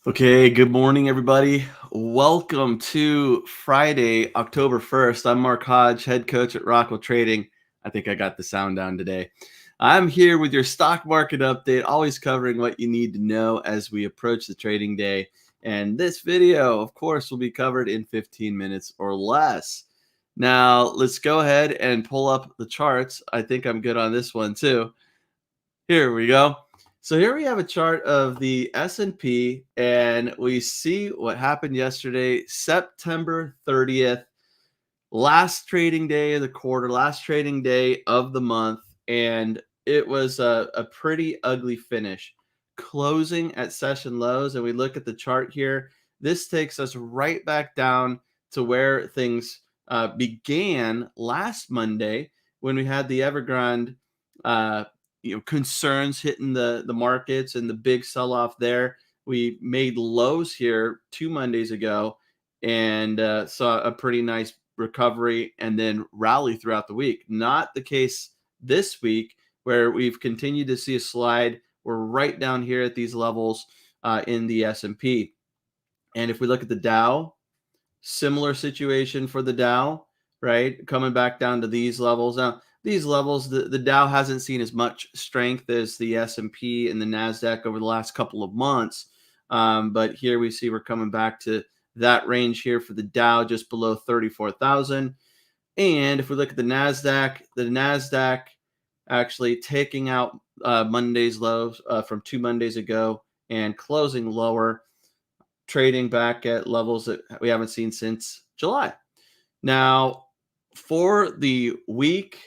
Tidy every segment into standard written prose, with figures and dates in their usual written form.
Okay, good morning, everybody. Welcome to Friday, October 1st. I'm Mark Hodge, head coach at Rockwell Trading. I think I got the sound down today. I'm here with your stock market update, always covering what you need to know as we approach the trading day. And this video, of course, will be covered in 15 minutes or less. Now, let's go ahead and pull up the charts. I think I'm good on this one too. Here we go. So here we have a chart of the S&P, and we see what happened yesterday, September 30th, last trading day of the quarter, last trading day of the month, and it was a pretty ugly finish. Closing at session lows, and we look at the chart here. This takes us right back down to where things began last Monday when we had the Evergrande concerns hitting the markets and the big sell-off there. We made lows here 2 Mondays ago and saw a pretty nice recovery and then rally throughout the week. Not the case this week, where we've continued to see a slide. We're right down here at these levels in the S&P. And if we look at the Dow, similar situation for the Dow, right? Coming back down to these levels. Now, these levels, the Dow hasn't seen as much strength as the S&P and the NASDAQ over the last couple of months. But here we see we're coming back to that range here for the Dow, just below 34,000. And if we look at the NASDAQ actually taking out Monday's lows from 2 Mondays ago and closing lower, trading back at levels that we haven't seen since July. Now, for the week,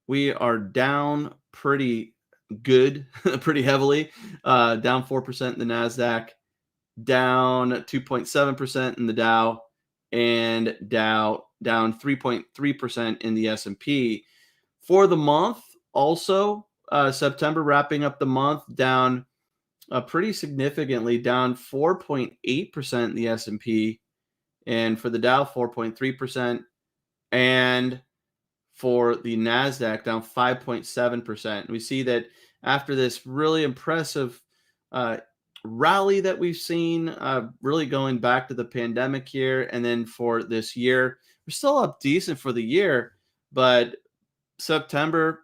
we are down pretty good, pretty heavily, down 4% in the NASDAQ, down 2.7% in the Dow, and down 3.3% in the S&P. For the month, also, September wrapping up the month, down pretty significantly, down 4.8% in the S&P, and for the Dow, 4.3%, and for the NASDAQ, down 5.7%. We see that after this really impressive rally that we've seen, really going back to the pandemic here, and then for this year, we're still up decent for the year, but September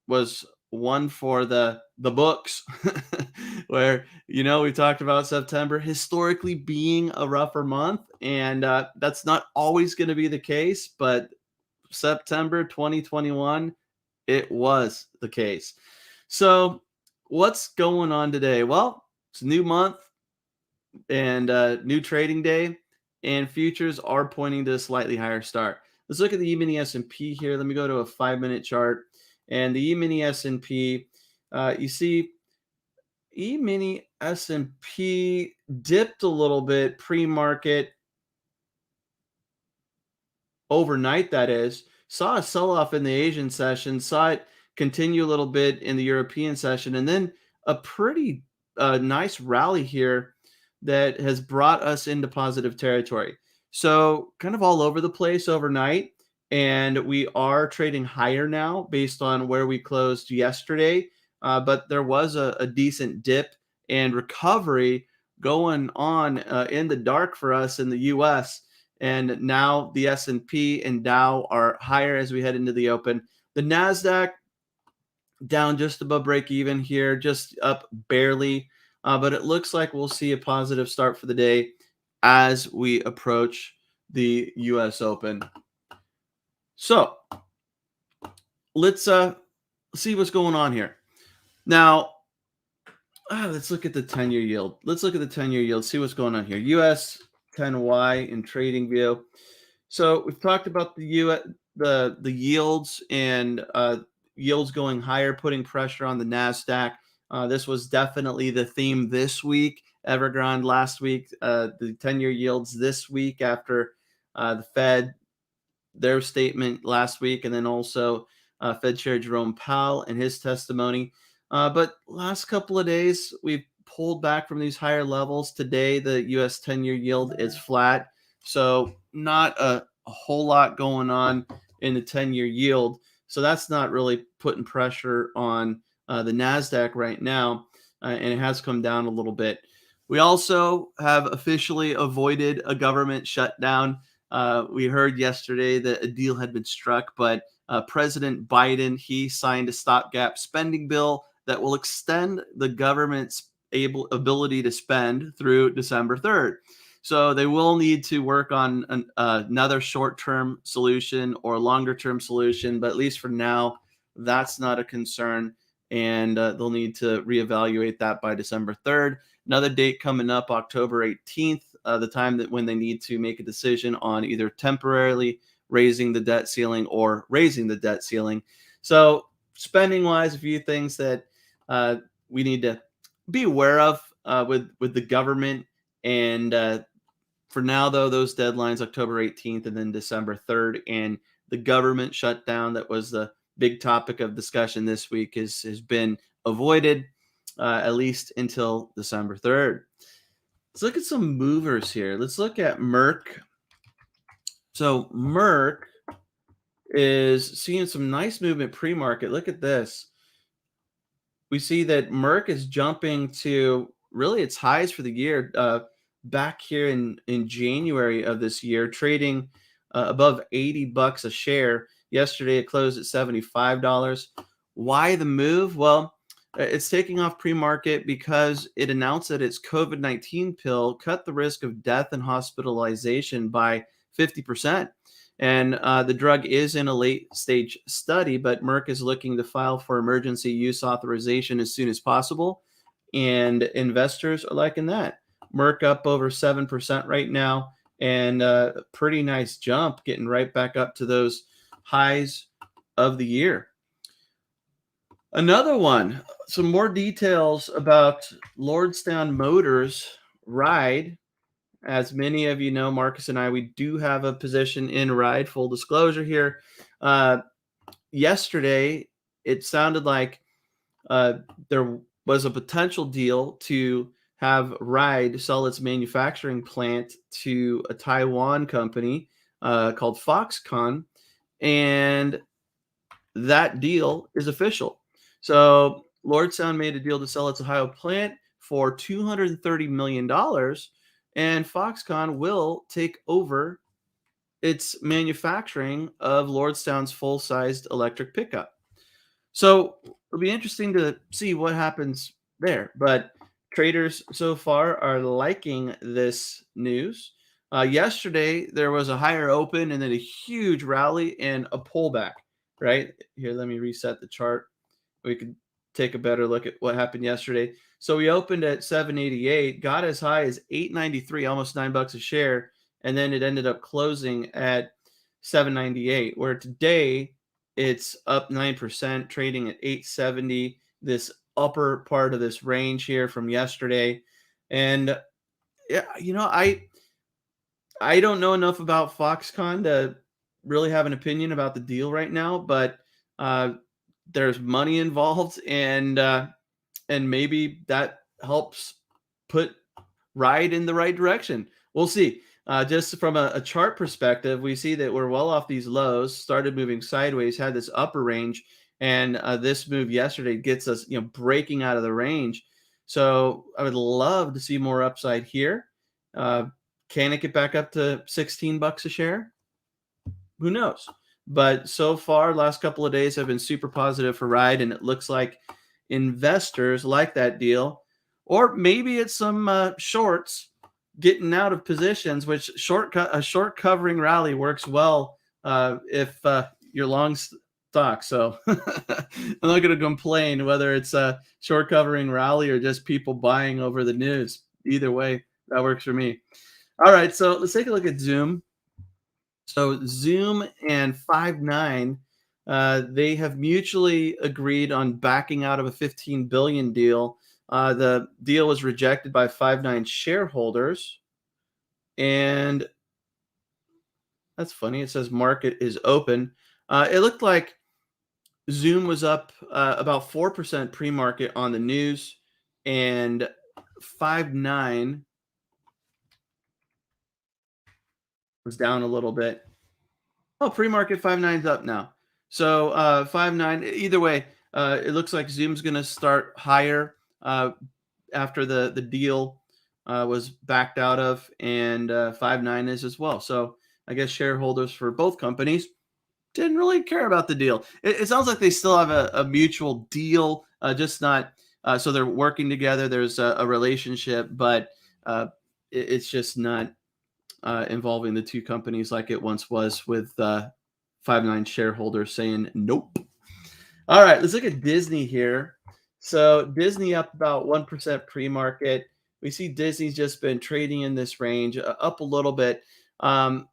was one for the books where we talked about September historically being a rougher month, and that's not always going to be the case, but September 2021, it was the case. So what's going on today? Well, it's a new month and new trading day, and futures are pointing to a slightly higher start. Let's look at the E-mini S&P here. Let me go to a 5-minute chart. And the E-mini S&P, you see E-mini S&P dipped a little bit pre-market overnight, that is. Saw a sell-off in the Asian session, saw it continue a little bit in the European session, and then a pretty nice rally here that has brought us into positive territory. So kind of all over the place overnight, and we are trading higher now based on where we closed yesterday. But there was a decent dip and recovery going on in the dark for us in the U.S., and now the S&P and Dow are higher as we head into the open. The NASDAQ down just above break even here, just up barely. But it looks like we'll see a positive start for the day as we approach the U.S. Open. So let's see what's going on here. Now, let's look at the 10-year yield. Let's look at the 10-year yield, see what's going on here. U.S. 10Y in trading view. So we've talked about the yields and yields going higher, putting pressure on the NASDAQ. This was definitely the theme this week. Evergrande last week, the 10-year yields this week after the Fed, their statement last week, and then also Fed Chair Jerome Powell and his testimony. But last couple of days, we've pulled back from these higher levels. Today, the U.S. 10-year yield is flat, so not a whole lot going on in the 10-year yield. So that's not really putting pressure on the NASDAQ right now, and it has come down a little bit. We also have officially avoided a government shutdown. We heard yesterday that a deal had been struck, but President Biden, he signed a stopgap spending bill that will extend the government's ability to spend through December 3rd. So they will need to work on another short-term solution or longer-term solution, but at least for now, that's not a concern, and they'll need to reevaluate that by December 3rd. Another date coming up, October 18th, the time that when they need to make a decision on either temporarily raising the debt ceiling or raising the debt ceiling. So, spending wise, a few things that we need to be aware of with the government. And for now, though, those deadlines, October 18th and then December 3rd, and the government shutdown that was the big topic of discussion this week has been avoided, at least until December 3rd. Let's look at some movers here. Let's look at MERCK. So MERCK is seeing some nice movement pre-market. Look at this. We see that MERCK is jumping to really its highs for the year, back here in January of this year, trading above $80 a share. Yesterday it closed at $75. Why the move? Well, it's taking off pre-market because it announced that its COVID-19 pill cut the risk of death and hospitalization by 50%. And the drug is in a late stage study, but Merck is looking to file for emergency use authorization as soon as possible. And investors are liking that. Merck up over 7% right now, and a pretty nice jump, getting right back up to those highs of the year. Another one, some more details about Lordstown Motors Ride. As many of you know, Marcus and I, we do have a position in Ride, full disclosure here. Yesterday, it sounded like there was a potential deal to have Ride sell its manufacturing plant to a Taiwan company called Foxconn, and that deal is official. So Lordstown made a deal to sell its Ohio plant for $230 million, and Foxconn will take over its manufacturing of Lordstown's full-sized electric pickup. So it'll be interesting to see what happens there. But traders so far are liking this news. Yesterday, there was a higher open and then a huge rally and a pullback, right? Here, let me reset the chart. We could take a better look at what happened yesterday. So we opened at 788, got as high as 893, almost $9 a share, and then it ended up closing at 798, where today it's up 9%, trading at 870, this upper part of this range here from yesterday. And yeah, I don't know enough about Foxconn to really have an opinion about the deal right now, but uh, there's money involved, and maybe that helps put Ride in the right direction. We'll see. Just from a chart perspective, we see that we're well off these lows, started moving sideways, had this upper range, and this move yesterday gets us, breaking out of the range. So I would love to see more upside here. Uh, can it get back up to $16 a share? Who knows? But so far, last couple of days have been super positive for Ride, and it looks like investors like that deal. Or maybe it's some shorts getting out of positions, which a short covering rally works well if you're long stock. So I'm not going to complain whether it's a short covering rally or just people buying over the news. Either way, that works for me. All right, so let's take a look at Zoom. So Zoom and Five9, they have mutually agreed on backing out of a 15 billion deal. The deal was rejected by Five9 shareholders, and that's funny. It says market is open. It looked like Zoom was up about 4% pre-market on the news, and Five9 was down a little bit. Oh, pre-market Five9's up now. So Five9, either way, it looks like Zoom's going to start higher after the deal. was backed out of, and 5.9 is as well. So I guess shareholders for both companies didn't really care about the deal. It sounds like they still have a mutual deal, just not. So they're working together. There's a relationship, but uh, it's just not involving the two companies like it once was, with 5.9 shareholders saying nope. All right, let's look at Disney here. So Disney up about 1% pre-market. We see Disney's just been trading in this range, up a little bit. Um,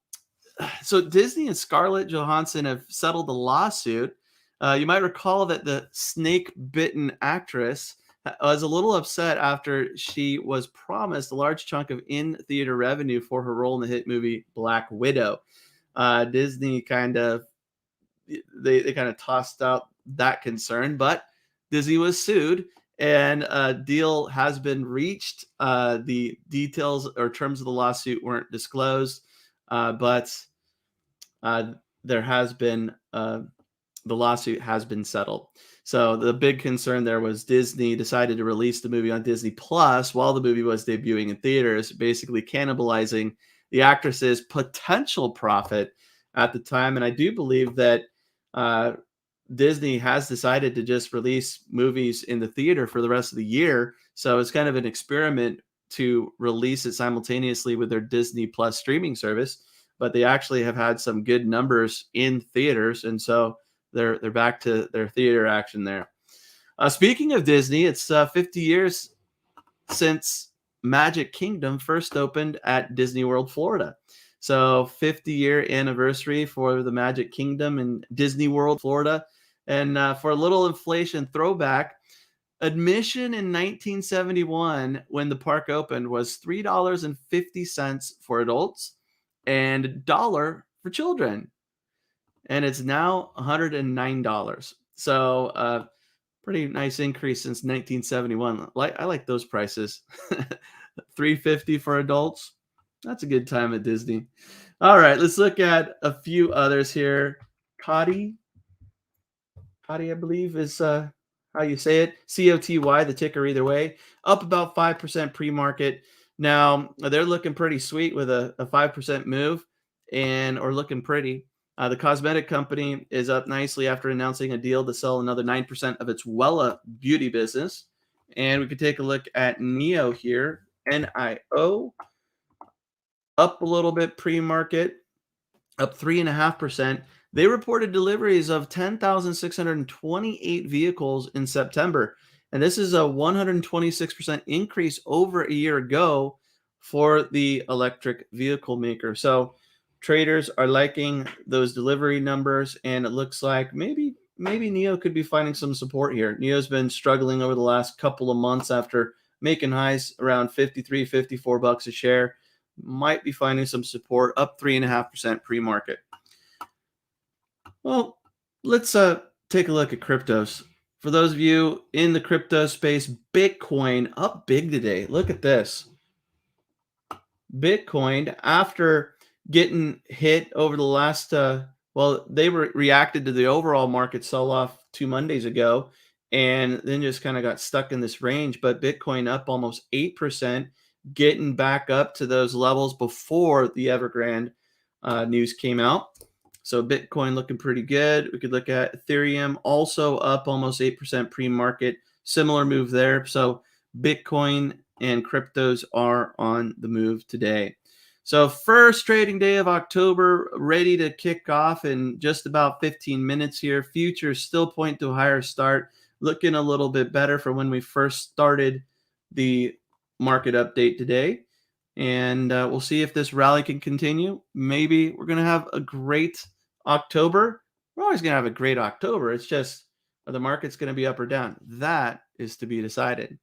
so Disney and Scarlett Johansson have settled a lawsuit. You might recall that the snake-bitten actress was a little upset after she was promised a large chunk of in-theater revenue for her role in the hit movie Black Widow. Disney kind of they kind of tossed out that concern, but Disney was sued and a deal has been reached. The details or terms of the lawsuit weren't disclosed, but uh, there has been the lawsuit has been settled. So the big concern there was Disney decided to release the movie on Disney Plus while the movie was debuting in theaters, basically cannibalizing the actress's potential profit at the time. And I do believe that uh, Disney has decided to just release movies in the theater for the rest of the year. So it's kind of an experiment to release it simultaneously with their Disney Plus streaming service. But they actually have had some good numbers in theaters, and so they're back to their theater action there. Speaking of Disney, it's 50 years since Magic Kingdom first opened at Disney World, Florida. So 50-year anniversary for the Magic Kingdom in Disney World, Florida. And for a little inflation throwback, admission in 1971 when the park opened was $3.50 for adults and $1 for children. And it's now $109. So pretty nice increase since 1971. I like those prices. 350 for adults. That's a good time at Disney. All right, let's look at a few others here. COTY, COTY, I believe is how you say it. COTY, the ticker either way. Up about 5% pre-market. Now they're looking pretty sweet with a 5% move, and or looking pretty. The cosmetic company is up nicely after announcing a deal to sell another 9% of its Wella beauty business. And we could take a look at NIO here. NIO up a little bit pre-market, up 3.5%. They reported deliveries of 10,628 vehicles in September. And this is a 126% increase over a year ago for the electric vehicle maker. So traders are liking those delivery numbers, and it looks like maybe NIO could be finding some support here. NIO's been struggling over the last couple of months after making highs around 53, $54 a share. Might be finding some support, up 3.5% pre-market. Well, let's take a look at cryptos. For those of you in the crypto space, Bitcoin up big today. Look at this. Bitcoin, after getting hit over the last, they reacted to the overall market sell off 2 Mondays ago, and then just kind of got stuck in this range. But Bitcoin up almost 8%, getting back up to those levels before the Evergrande news came out. So Bitcoin looking pretty good. We could look at Ethereum, also up almost 8% pre-market. Similar move there. So Bitcoin and cryptos are on the move today. So first trading day of October, ready to kick off in just about 15 minutes here. Futures still point to a higher start, looking a little bit better from when we first started the market update today. And we'll see if this rally can continue. Maybe we're going to have a great October. We're always going to have a great October. It's just, are the market's going to be up or down? That is to be decided.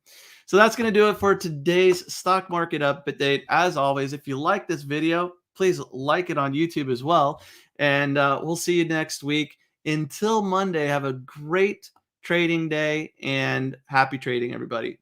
So that's going to do it for today's stock market update. As always, if you like this video, please like it on YouTube as well. And we'll see you next week. Until Monday, have a great trading day and happy trading, everybody.